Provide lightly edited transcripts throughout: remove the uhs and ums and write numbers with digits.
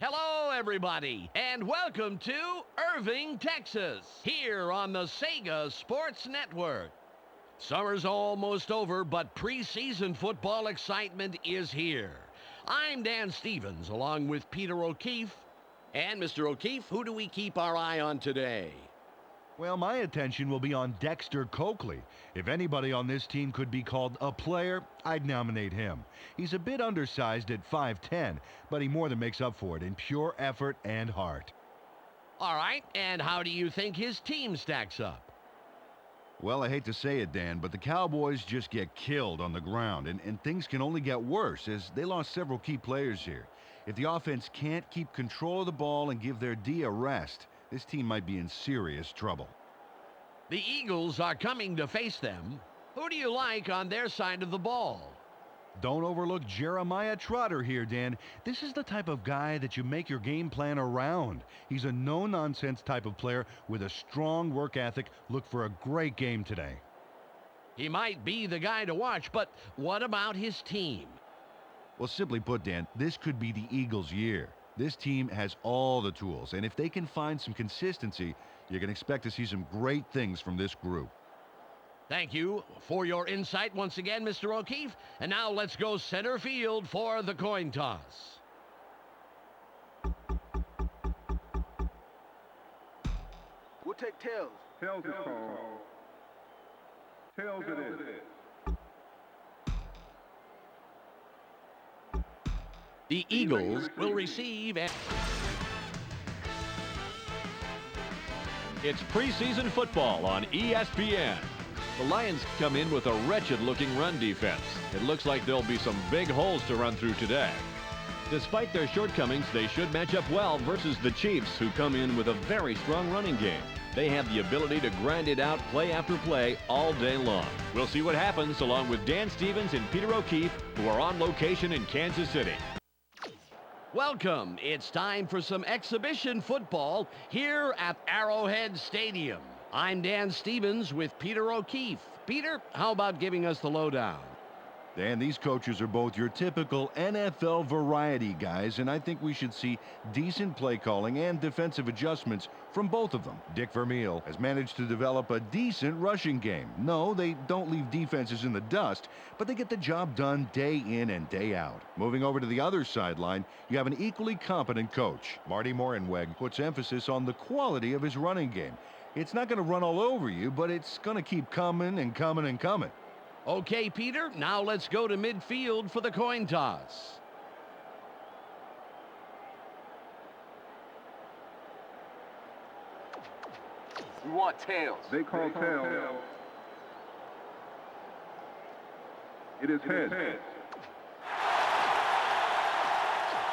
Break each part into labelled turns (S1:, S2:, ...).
S1: Hello, everybody, and welcome to Irving, Texas, here on the Sega Sports Network. Summer's almost over, but preseason football excitement is here. I'm Dan Stevens, along with Peter O'Keefe. And Mr. O'Keefe, who do we keep our eye on today?
S2: Well, my attention will be on Dexter Coakley. If anybody on this team could be called a player, I'd nominate him. He's a bit undersized at 5'10", but he more than makes up for it in pure effort and heart.
S1: All right, and how do you think his team stacks up?
S2: Well, I hate to say it, Dan, but the Cowboys just get killed on the ground, and things can only get worse as they lost several key players here. If the offense can't keep control of the ball and give their D a rest, this team might be in serious trouble.
S1: The Eagles are coming to face them. Who do you like on their side of the ball?
S2: Don't overlook Jeremiah Trotter here, Dan. This is the type of guy that you make your game plan around. He's a no-nonsense type of player with a strong work ethic. Look for a great game today.
S1: He might be the guy to watch, but what about his team?
S2: Well, simply put, Dan, this could be the Eagles' year. This team has all the tools, and if they can find some consistency, you can expect to see some great things from this group.
S1: Thank you for your insight once again, Mr. O'Keefe. And now let's go center field for the coin toss.
S3: We'll take tails.
S4: Tails is called. Tails it is.
S1: The Eagles will receive and
S5: It's preseason football on ESPN. The Lions come in with a wretched-looking run defense. It looks like there'll be some big holes to run through today. Despite their shortcomings, they should match up well versus the Chiefs, who come in with a very strong running game. They have the ability to grind it out play after play all day long. We'll see what happens along with Dan Stevens and Peter O'Keefe, who are on location in Kansas City.
S1: welcome. It's time for some exhibition football here at Arrowhead Stadium. I'm Dan Stevens with Peter O'Keefe. Peter, how about giving us the lowdown?
S2: Dan, these coaches are both your typical NFL variety guys, and I think we should see decent play calling and defensive adjustments from both of them. Dick Vermeil has managed to develop a decent rushing game. No, they don't leave defenses in the dust, but they get the job done day in and day out. Moving over to the other sideline, you have an equally competent coach. Marty Morenweg puts emphasis on the quality of his running game. It's not going to run all over you, but it's going to keep coming and coming and coming.
S1: Okay, Peter, now let's go to midfield for the coin toss.
S3: We want tails.
S4: They call tails. It is heads.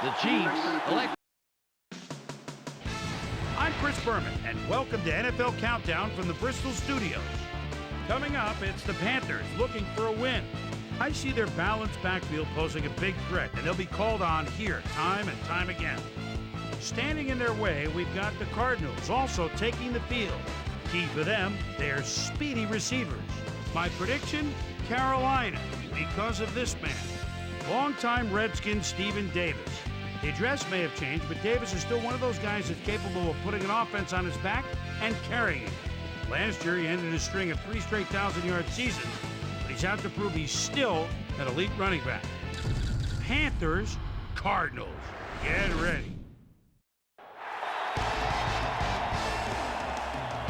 S1: The Chiefs elect.
S6: I'm Chris Berman, and welcome to NFL Countdown from the Bristol Studios. Coming up, it's the Panthers looking for a win. I see their balanced backfield posing a big threat, and they'll be called on here time and time again. Standing in their way, we've got the Cardinals also taking the field. Key for them, their speedy receivers. My prediction, Carolina, because of this man. Longtime Redskin Stephen Davis. The address may have changed, but Davis is still one of those guys that's capable of putting an offense on his back and carrying it. Last year, he ended a string of 3 straight 1,000-yard seasons, but he's out to prove he's still an elite running back. Panthers, Cardinals. Get ready.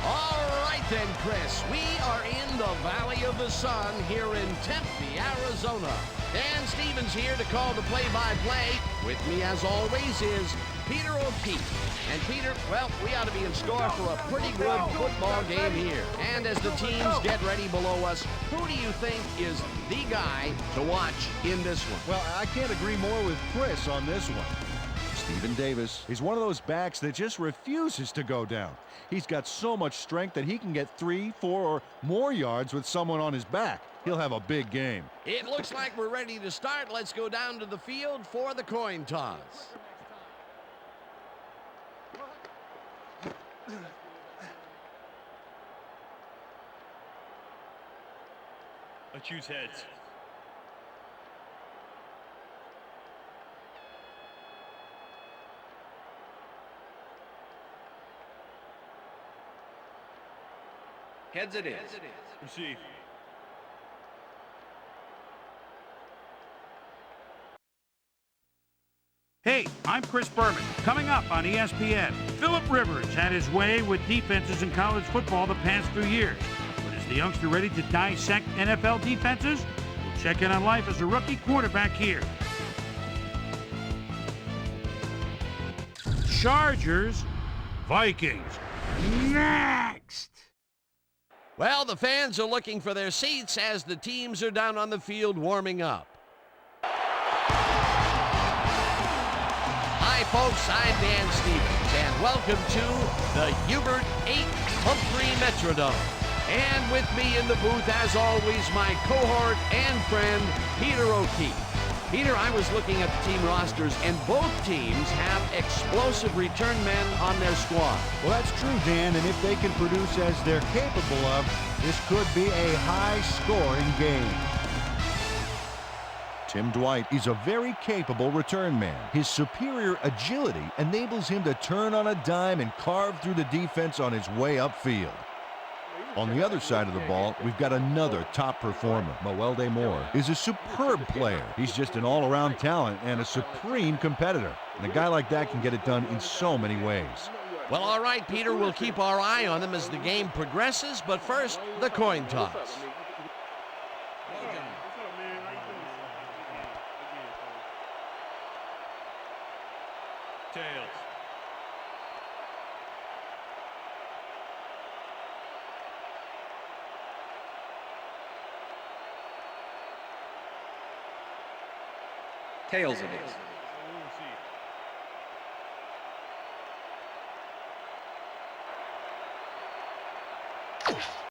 S1: All right then, Chris. We are in the Valley of the Sun here in Tempe, Arizona. Dan Stevens here to call the play-by-play. With me, as always, is Peter O'Keefe. And Peter, well, we ought to be in store for a pretty good football game here. And as the teams get ready below us, who do you think is the guy to watch in this one?
S2: Well, I can't agree more with Chris on this one. Stephen Davis is one of those backs that just refuses to go down. He's got so much strength that he can get 3, 4, or more yards with someone on his back. He'll have a big game.
S1: It looks like we're ready to start. Let's go down to the field for the coin toss.
S7: I choose heads.
S3: Heads it is.
S7: Receive.
S6: Hey, I'm Chris Berman. Coming up on ESPN, Phillip Rivers had his way with defenses in college football the past few years. But is the youngster ready to dissect NFL defenses? We'll check in on life as a rookie quarterback here. Chargers, Vikings. Next!
S1: Well, the fans are looking for their seats as the teams are down on the field warming up. Hi, folks. I'm Dan Stevens, and welcome to the Hubert H. Humphrey Metrodome. And with me in the booth, as always, my cohort and friend, Peter O'Keefe. Peter, I was looking at the team rosters, and both teams have explosive return men on their squad.
S2: Well, that's true, Dan, and if they can produce as they're capable of, this could be a high-scoring game. Tim Dwight is a very capable return man. His superior agility enables him to turn on a dime and carve through the defense on his way upfield. On the other side of the ball, we've got another top performer. Mewelde Moore is a superb player. He's just an all-around talent and a supreme competitor. And a guy like that can get it done in so many ways.
S1: Well, all right, Peter, we'll keep our eye on them as the game progresses, but first, the coin toss.
S7: Tails.
S3: Tails it is.